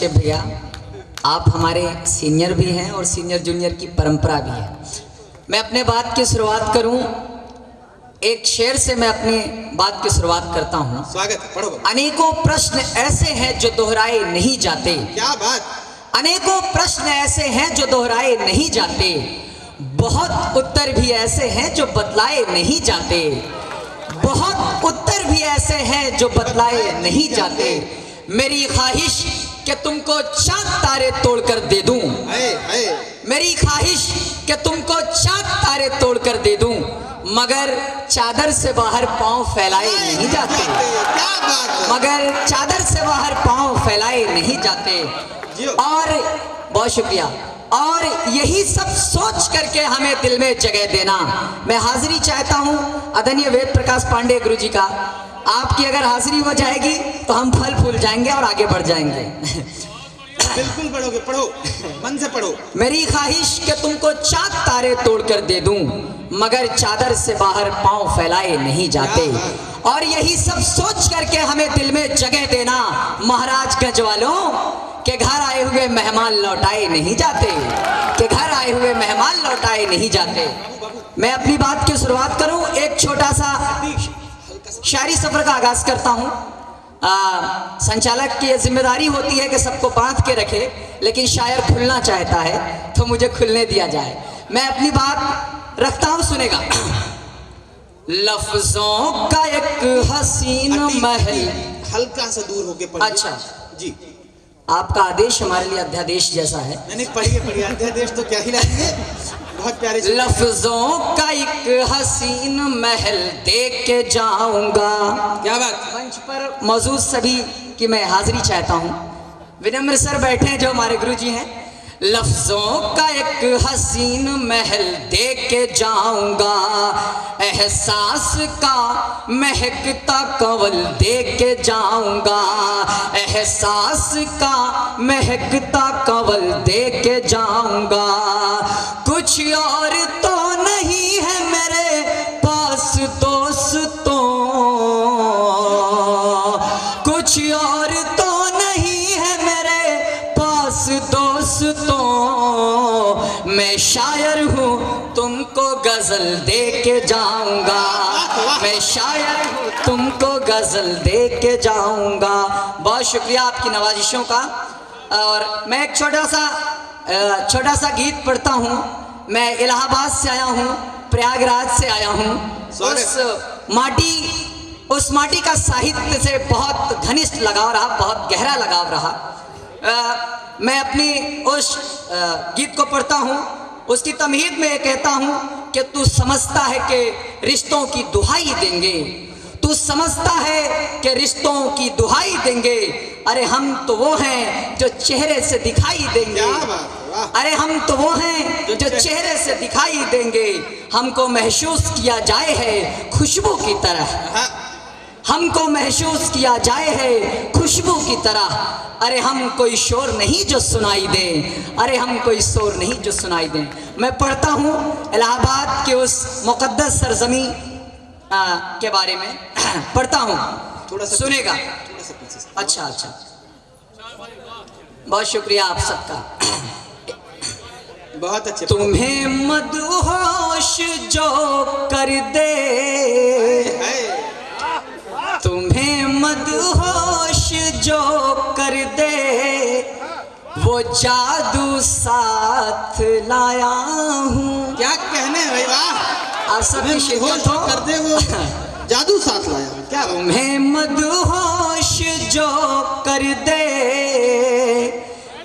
कश्यप भैया, आप हमारे सीनियर भी हैं और सीनियर जूनियर की परंपरा भी है। मैं अपने बात की शुरुआत करूं, एक शेर से मैं अपनी बात की शुरुआत करता हूं। स्वागत, पढ़ो। अनेकों प्रश्न ऐसे हैं जो दोहराए नहीं जाते। क्या बात। अनेकों प्रश्न ऐसे हैं जो दोहराए नहीं जाते, बहुत उत्तर भी ऐसे हैं जो बतलाए नहीं जाते, बहुत उत्तर भी ऐसे हैं जो बतलाए नहीं जाते। मेरी ख्वाहिश कि तुमको चांद तारे तोड़कर दे दूं, मेरी ख्वाहिश कि तुमको चांद तारे तोड़कर दे दूं, मगर चादर से बाहर पांव फैलाए नहीं जाते, मगर चादर से बाहर पांव फैलाए नहीं जाते। और बहुत शुक्रिया। और यही सब सोच करके हमें दिल में जगह देना। मैं हाजिरी चाहता हूं आदरणीय वेद प्रकाश पांडे गुरु जी का। आपकी अगर हाजिरी हो जाएगी तो हम फल फूल जाएंगे और आगे बढ़ जाएंगे। बिल्कुल पढ़ोगे, पढ़ो, मन से पढ़ो। मेरी ख्वाहिश कि तुमको चांद तारे तोड़कर दे दूं, मगर चादर से बाहर पांव फैलाए नहीं जाते। और यही सब सोच करके हमें दिल में जगह देना, महाराजगंज वालों के घर आए हुए मेहमान लौटाए नहीं जाते, के घर आए हुए मेहमान लौटाए नहीं जाते। मैं अपनी बात की शुरुआत करूं, एक छोटा सा शायरी सफर का आगाज करता हूं। संचालक की यह जिम्मेदारी होती है कि सबको बांध के रखे, लेकिन शायर खुलना चाहता है तो मुझे खुलने दिया जाए। मैं अपनी बात रखता हूं, सुनेगा। लफ्जों का एक हसीन महल, हल्का सा दूर होके पढ़िए। अच्छा जी, आपका आदेश हमारे लिए अध्यादेश जैसा है। नहीं, पढ़िए पढ़िए, अध्यादेश तो क्या ही लाएंगे, बहुत प्यारे। लफ्जों का एक हसीन महल देख के जाऊंगा। क्या बात। मंच पर मौजूद सभी की मैं हाजिरी चाहता हूं। विनम्र सर बैठे हैं जो हमारे गुरु जी हैं। लफ्जों का एक हसीन महल देख के जाऊंगा, एहसास का महकता कंवल देख के जाऊंगा, एहसास का महकता कंवल देख के जाऊंगा। कुछ और तो नहीं है मेरे पास दोस्तों, कुछ और तो नहीं है मेरे पास दोस्तों, मैं शायर हूँ तुमको गजल दे के जाऊंगा, मैं शायर हूँ तुमको गजल दे के जाऊंगा। बहुत शुक्रिया आपकी नवाजिशों का। और मैं एक छोटा सा गीत पढ़ता हूँ। मैं इलाहाबाद से आया हूँ, प्रयागराज से आया हूँ। उस माटी का साहित्य से बहुत घनिष्ठ लगाव रहा, बहुत गहरा लगाव रहा। मैं अपनी उस गीत को पढ़ता हूँ, उसकी तमहीद में कहता हूँ कि तू समझता है कि रिश्तों की दुहाई देंगे, तू समझता है कि रिश्तों की दुहाई देंगे, अरे हम तो वो हैं जो चेहरे से दिखाई देंगे, अरे हम तो वो हैं जो चेहरे से दिखाई देंगे। हमको महसूस किया जाए है खुशबू की तरह, हमको महसूस किया जाए है खुशबू की तरह, अरे हम कोई शोर नहीं जो सुनाई दे, अरे हम कोई शोर नहीं जो सुनाई दे। मैं पढ़ता हूँ इलाहाबाद के उस मुकद्दस सरजमी के बारे में पढ़ता हूँ, थोड़ा सा सुनेगा। अच्छा अच्छा, बहुत शुक्रिया आप सबका, बहुत अच्छे। तुम्हें मदहोश जो कर दे, तुम्हें मदहोश जो कर दे, वो जादू साथ लाया हूँ। क्या कहने हैं भाई, वाह। आप सभी शिरकत हो कर दे, वो जादू साथ लाया हूँ। क्या तुम्हें मदहोश जो कर दे।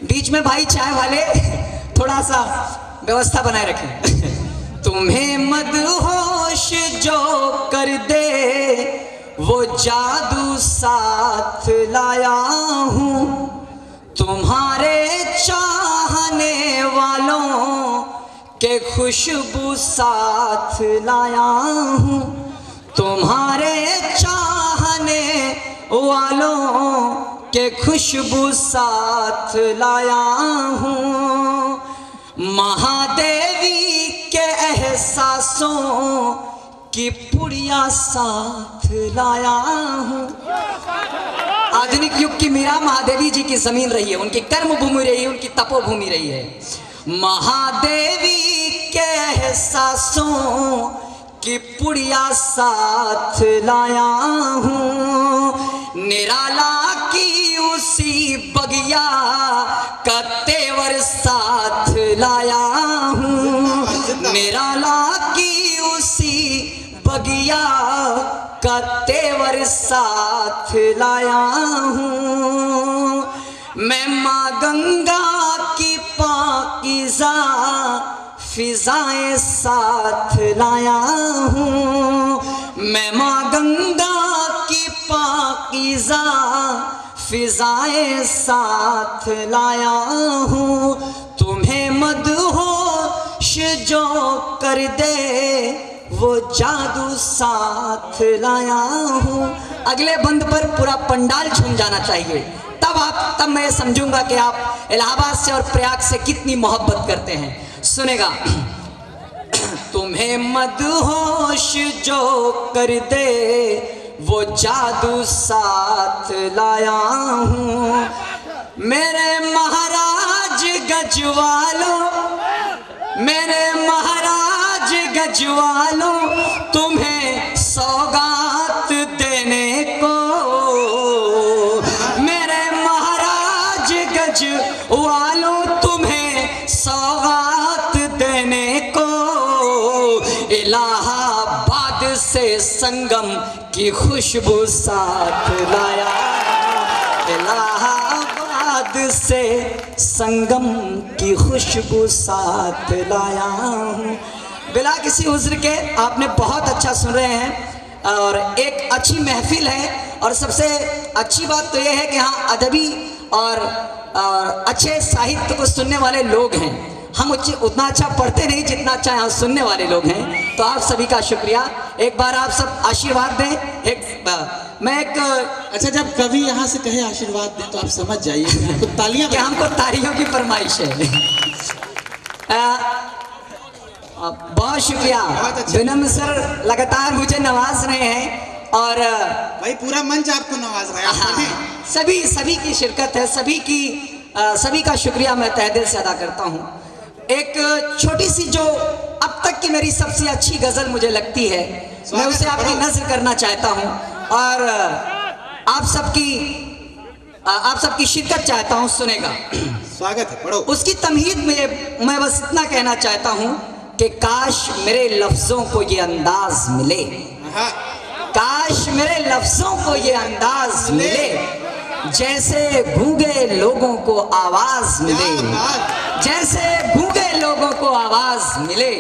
बीच में भाई चाय वाले थोड़ा सा व्यवस्था बनाए रखें। तुम्हें मदहोश जो कर दे, वो जादू साथ लाया हूँ, तुम्हारे चाहने वालों के खुशबू साथ लाया हूँ, तुम्हारे चाहने वालों के खुशबू साथ लाया हूँ, महादेवी के एहसासों की पुड़िया साथ लाया हूँ। आधुनिक युग की मीरा महादेवी जी की जमीन रही है, उनकी कर्म भूमि रही है, उनकी तपोभूमि रही है। महादेवी के एहसासों की पुड़िया साथ लाया हूँ, निराला की उसी बगिया का तेवर साथ लाया हूँ, निराला की उसी बगिया का तेवर साथ लाया हूँ। मैं माँ गंगा की पाकीज़ा फिजाएं साथ लाया हूँ, मैं माँ गंगा की पाकीज़ा फिजाएं साथ लाया हूँ। तुम्हें मदहोश जो कर दे वो जादू साथ लाया हूँ। अगले बंद पर पूरा पंडाल झूम जाना चाहिए, तब मैं समझूंगा कि आप इलाहाबाद से और प्रयाग से कितनी मोहब्बत करते हैं। सुनेगा। तुम्हें मदहोश जो कर दे वो जादू साथ लाया हूँ, मेरे महाराज गजवालों, मेरे महाराज गजवालों, तुम्हें सौगात देने को, मेरे महाराज गजवालों, तुम्हें सौगात देने को, इलाहाबाद से संगम की खुशबू साथ लाया, इलाहाबाद से संगम की खुशबू साथ लाया हूँ। बिला किसी उज़्र के आपने बहुत अच्छा सुन रहे हैं और एक अच्छी महफिल है, और सबसे अच्छी बात तो ये है कि हाँ अदबी और अच्छे साहित्य को सुनने वाले लोग हैं। हम उतना अच्छा पढ़ते नहीं जितना अच्छा यहाँ सुनने वाले लोग हैं। तो आप सभी का शुक्रिया, एक बार आप सब आशीर्वाद दें। मैं एक अच्छा, जब कवि यहाँ से कहे आशीर्वाद दें तो आप समझ जाइए कि तालियां, कि हमको तालियों की फरमाइश है। बहुत शुक्रिया। विनम्र सर लगातार मुझे नवाज रहे हैं और भाई पूरा मंच आपको नवाज रहा है। सभी की शिरकत है, सभी का शुक्रिया मैं तहे दिल से अदा करता हूँ। एक छोटी सी जो अब तक की मेरी सबसे अच्छी गजल मुझे लगती है, मैं उसे आपकी नज़र करना चाहता हूँ और आप सबकी शिरकत चाहता हूँ। सुनेगा। स्वागत है, पढ़ो। उसकी तमहीद में मैं बस इतना कहना चाहता हूँ कि काश मेरे लफ्जों को ये अंदाज मिले, काश मेरे लफ्जों को ये अंदाज मिले, जैसे गूंगे लोगों को आवाज मिले, जैसे गूंगे लोगों को आवाज मिले।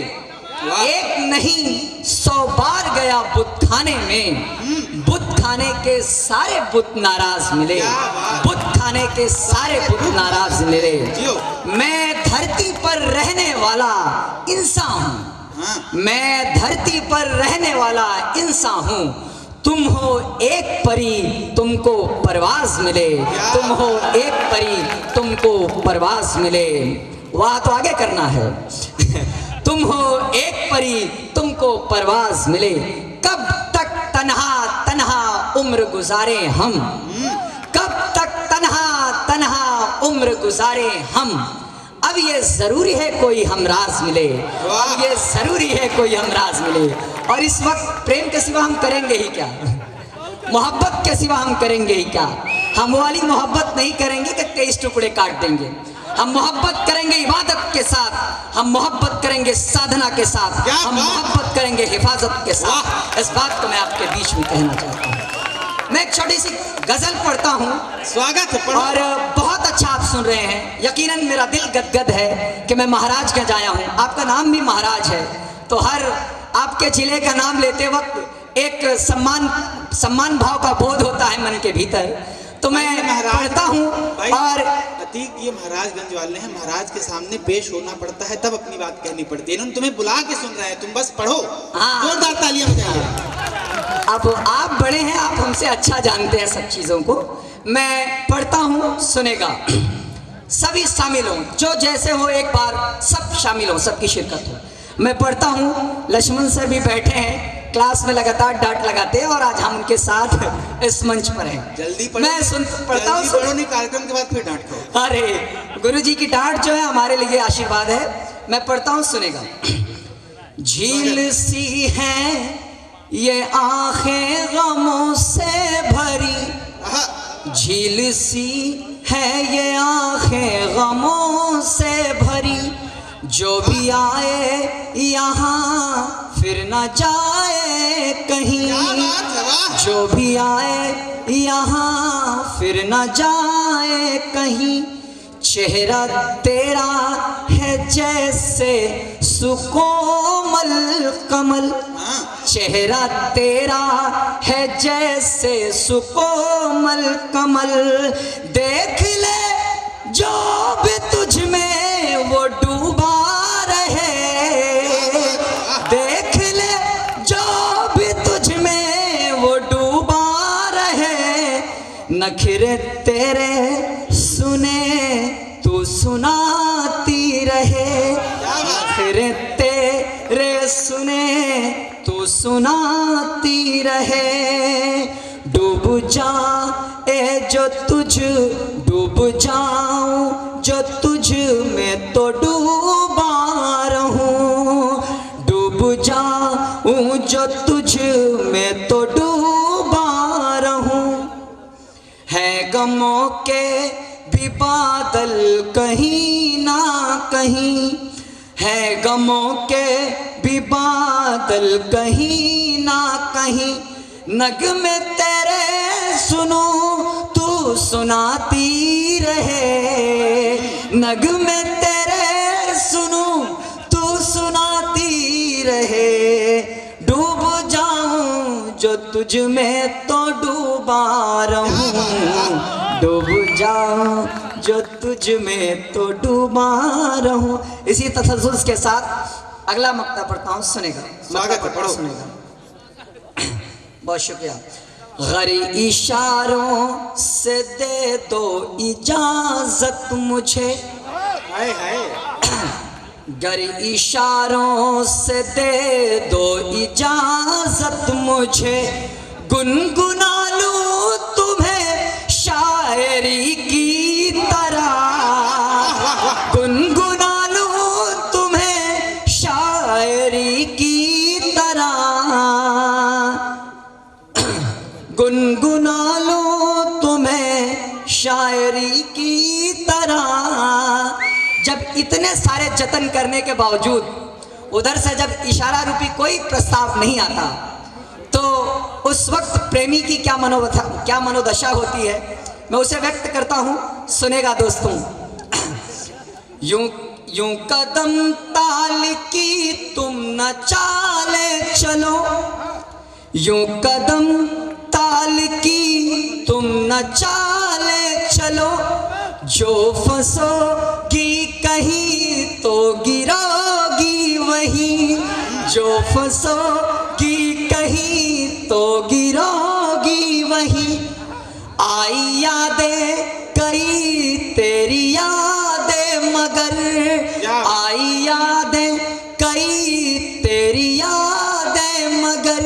एक नहीं 100 बार गया बुत खाने में, बुत खाने के सारे बुत नाराज मिले, बुत खाने के सारे बुत नाराज मिले। मैं धरती पर रहने वाला इंसान हूँ, मैं धरती पर रहने वाला इंसान हूँ। तुम हो एक परी तुमको परवाज मिले, तुम हो एक परी तुमको परवाज मिले। वाह तो आगे करना है। तुम हो एक परी तुमको परवाज मिले, कब तक तन्हा तन्हा उम्र गुजारे हम, कब तक तन्हा तन्हा उम्र गुजारे हम। अब ये जरूरी है कोई हमराज मिले, अब ये जरूरी है कोई हमराज मिले। और इस वक्त प्रेम के सिवा हम करेंगे ही क्या, मोहब्बत के सिवा हम करेंगे ही क्या। हम वाली मोहब्बत नहीं करेंगे कि 23 टुकड़े काट देंगे। हम मोहब्बत करेंगे इबादत के साथ, हम मोहब्बत करेंगे साधना के साथ, हम मोहब्बत करेंगे हिफाजत के साथ। इस बात को मैं आपके बीच में कहना चाहता हूँ। मैं एक छोटी सी गजल पढ़ता हूँ। स्वागत है, पढ़ो। और बहुत अच्छा आप सुन रहे हैं। यकीनन मेरा दिल गदगद है कि मैं महाराजगंज आया हूँ। आपका नाम भी महाराज है, तो हर आपके जिले का नाम लेते वक्त एक सम्मान भाव का बोध होता है मन के भीतर। तो मैं पढ़ता हूँ। और अतीक ये महाराजगंज वाले हैं, महाराज के सामने पेश होना पड़ता है, तब अपनी बात कहनी पड़ती है। इन्होंने तुम्हें बुला के सुन रहे हैं, तुम बस पढ़ो। जोरदार तालियां बजाइए। अब आप बड़े हैं, आप हमसे अच्छा जानते हैं सब चीजों को। मैं पढ़ता हूँ, सुनेगा। सभी शामिल हों, जो जैसे हो एक बार सब शामिल हों, सबकी शिरकत हो। मैं पढ़ता हूँ। लक्ष्मण सर भी बैठे हैं, क्लास में लगातार डांट लगाते हैं और आज हम उनके साथ इस मंच पर हैं। जल्दी पढ़ो, मैं पढ़ता हूँ। पढ़ो नहीं, कार्यक्रम के बाद फिर डांट खाओ। अरे गुरुजी की डांट जो है हमारे लिए आशीर्वाद है। मैं पढ़ता हूँ, सुनेगा। झील सी है ये आंखें गमों से भरी, झील सी है ये आंखें गमों से भरी, जो भी आए यहाँ फिर न जाए कहीं, जो भी आए यहाँ फिर न जाए कहीं। चेहरा तेरा है जैसे सुकोमल कमल, चेहरा तेरा है जैसे सुकोमल कमल, देख ले जो भी तुझ में वो डूबा रहे, देख ले जो भी तुझ में वो डूबा रहे। नखरे तेरे सुने तू सुनाती रहे, नखरे तेरे सुने तू सुनाती रहे। डूब जाए जो तुझ, डूब जाऊं जो तुझ में तो डूबा रहूं, डूब जाऊं जो तुझ में तो डूबा रहूं। है गमों के भी बादल कहीं ना कहीं, है गमों के भी बादल कहीं ना कहीं। नगमे तेरे सुनो तू सुनाती रहे, नगमे तेरे सुनो तू सुनाती रहे। डूब जाऊं जो तुझ में तो डूबा रहूं, डूब जाऊं जो तुझ में तो डूबा रहूं। इसी तसल्जुल के साथ अगला मक्ता पढ़ता हूँ, सुनेगा। स्वागत है, पढ़ो। सुनेगा। बहुत शुक्रिया। गरी इशारों से दे दो इजाजत मुझे, हाय हाय, गर इशारों से दे दो इजाजत मुझे, गुनगुना लूं तुम्हें शायरी की तरह, गुनगुना लूं तुम्हें शायरी की तरह, गुनगुना लूं तुम्हें शायरी की तरह। जब इतने सारे जतन करने के बावजूद उधर से जब इशारा रूपी कोई प्रस्ताव नहीं आता, तो उस वक्त प्रेमी की क्या मनोदशा होती है, मैं उसे व्यक्त करता हूं। सुनेगा दोस्तों। यूं यूं कदम ताल की तुम न चाले चलो, यूं कदम ताल की तुम न चाले चलो, जो फंसोगी कहीं तो गिरोगी वहीं, जो फंसोगी कहीं तो गिरोगी वहीं। आई यादें कई तेरी यादें मगर, आई यादें कई तेरी यादें मगर,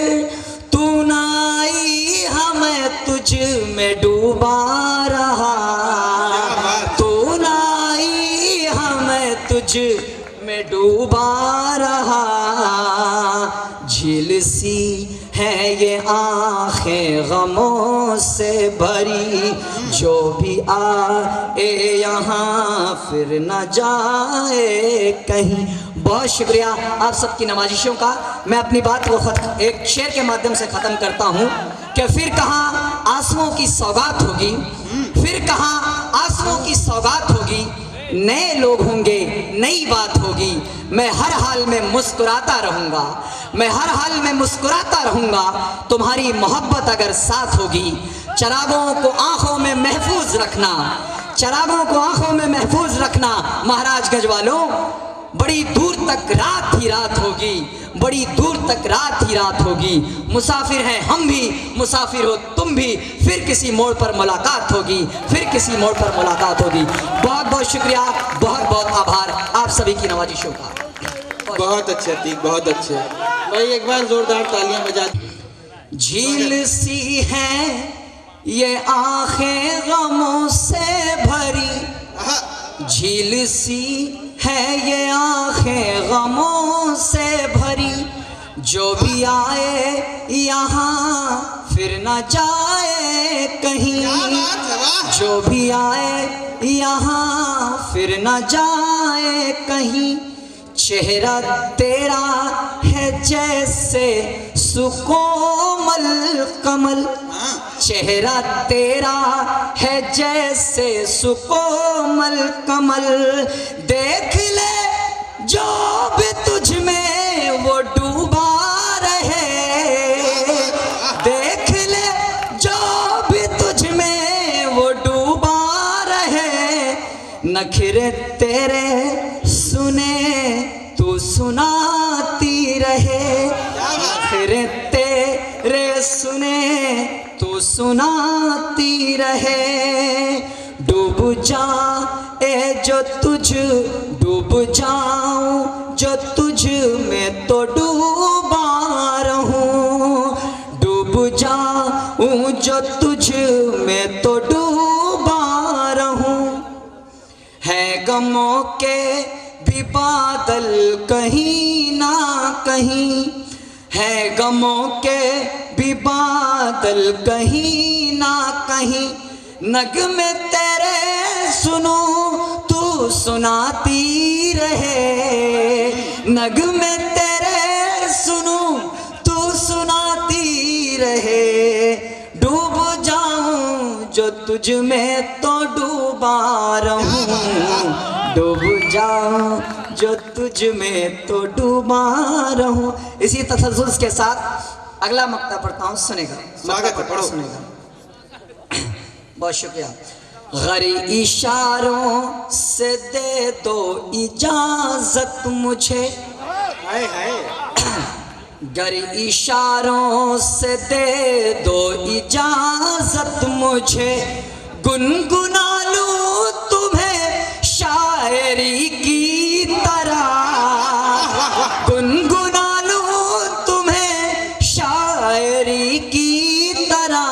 तू ना आई हमें तुझ में डूबा रहा, तू ना आई हमें तुझ में डूबा रहा। झील सी है ये आंखें गमों से भरी, जो भी आए यहाँ फिर न जाए कहीं। बहुत शुक्रिया आप सबकी नवाजिशों का। मैं अपनी बात को एक शेर के माध्यम से ख़त्म करता हूँ कि फिर कहाँ आंसुओं की सौगात होगी, फिर कहाँ आंसुओं की सौगात होगी, नए लोग होंगे, नई बात होगी। मैं हर हाल में मुस्कुराता रहूँगा, मैं हर हाल में मुस्कुराता रहूँगा, तुम्हारी मोहब्बत अगर साथ होगी। चरागों को आंखों में महफूज रखना, चरागों को आंखों में महफूज रखना। महाराजगंज वालों, बड़ी दूर तक रात ही रात होगी, बड़ी दूर तक रात ही रात होगी। मुसाफिर हैं हम भी, मुसाफिर हो तुम भी, फिर किसी मोड़ पर मुलाकात होगी, फिर किसी मोड़ पर मुलाकात होगी। बहुत बहुत शुक्रिया, बहुत बहुत आभार आप सभी की नवाजिशों का। बहुत अच्छे अतीक, बहुत अच्छे भाई, एक बार जोरदार तालियां बजा। झील सी है ये आंखें गमों से भरी, झील सी है ये आंखें गमों से भरी, जो भी आए यहाँ फिर न जाए कहीं, जो भी आए यहाँ फिर न जाए कहीं। चेहरा तेरा है जैसे सुकोमल कमल, चेहरा तेरा है जैसे सुकोमल कमल, देख ले जो भी तुझ में वो डूबा रहे, देख ले जो भी तुझ में वो डूबा रहे। नखरे तेरे सुने तू सुनाती रहे, नखरे तेरे सुने तू सुनाती रहे। डूब जाए जो तुझ, डूब जाऊं जो तुझ में तो डूबा रहूं, डूब जाऊं जो तुझ में तो डूबा रहूं। है गमों के भी बादल कहीं ना कहीं, है गमों के भी बादल कहीं ना कहीं। नगमे तेरे सुनो तू सुनाती रहे, नगमे तेरे सुनो तू सुनाती रहे। डूब जाऊं जो तुझ में तो डूबा रहूं, डूब जाऊं जो तुझ में तो डूबा रहूं। इसी तसल्जुल के साथ अगला मक्ता पढ़ता हूँ, सुनेगा, स्वागत है, पढ़ो। सुनेगा। बहुत शुक्रिया। गरी इशारों से दे दो इजाजत मुझे, हाय हाय, गर इशारों से दे दो इजाजत मुझे, गुनगुना लूं तुम्हें शायरी की तरह, गुनगुना लूं तुम्हें शायरी की तरह,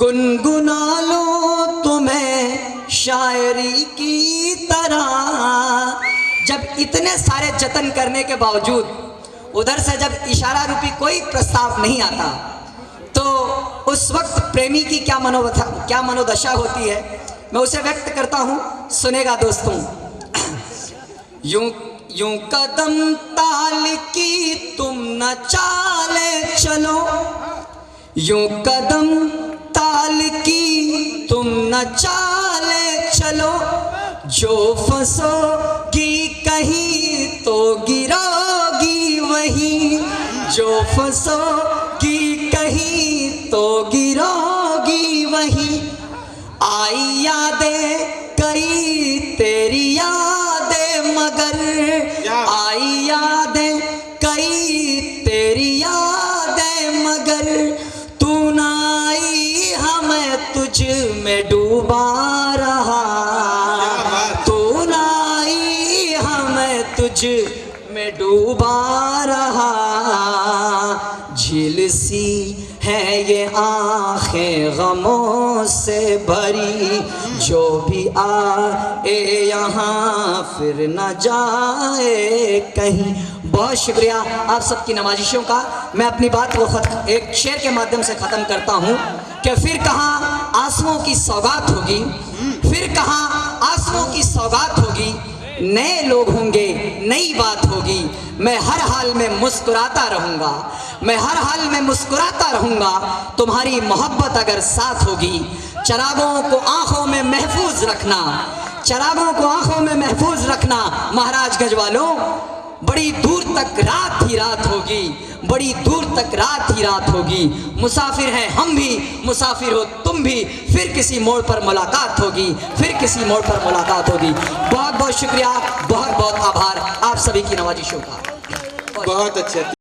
गुनगुना लूं तुम्हें शायरी की तरह। जब इतने सारे जतन करने के बावजूद उधर से जब इशारा रूपी कोई प्रस्ताव नहीं आता, तो उस वक्त प्रेमी की क्या मनोदशा होती है, मैं उसे व्यक्त करता हूं, सुनेगा दोस्तों। यूं यूं कदम ताल की तुम न चाले चलो, यूं कदम ताल की तुम न चाले चलो, जो फंसोगी कहीं तो गिरोगी वहीं, जो फंसोगी कहीं तो गिरोगी वहीं। आई यादें कई तेरी यादें मगर, आई यादें कई तेरी यादें मगर, तू ना आई हमें तुझ में डूबा रहा, तू ना आई हमें तुझ में डूबा रहा। झील सी है ये आंखें गमों से भरी, जो भी आए यहाँ फिर न जाए कहीं। बहुत शुक्रिया आप सबकी नवाजिशों का। मैं अपनी बात को एक शेर के माध्यम से ख़त्म करता हूँ कि फिर कहाँ आंसुओं की सौगात होगी, फिर कहाँ आंसुओं की सौगात होगी, नए लोग होंगे, नई बात होगी। मैं हर हाल में मुस्कुराता रहूँगा, मैं हर हाल में मुस्कुराता रहूँगा, तुम्हारी मोहब्बत अगर साथ होगी। चरागों को आंखों में महफूज रखना, चरागों को आंखों में महफूज रखना महाराजगंज वालों। बड़ी दूर तक रात ही रात होगी, बड़ी दूर तक रात ही रात होगी। मुसाफिर हैं हम भी, मुसाफिर हो तुम भी, फिर किसी मोड़ पर मुलाकात होगी, फिर किसी मोड़ पर मुलाकात होगी। बहुत बहुत शुक्रिया, बहुत बहुत आभार आप सभी की नवाजिशों का। बहुत अच्छे।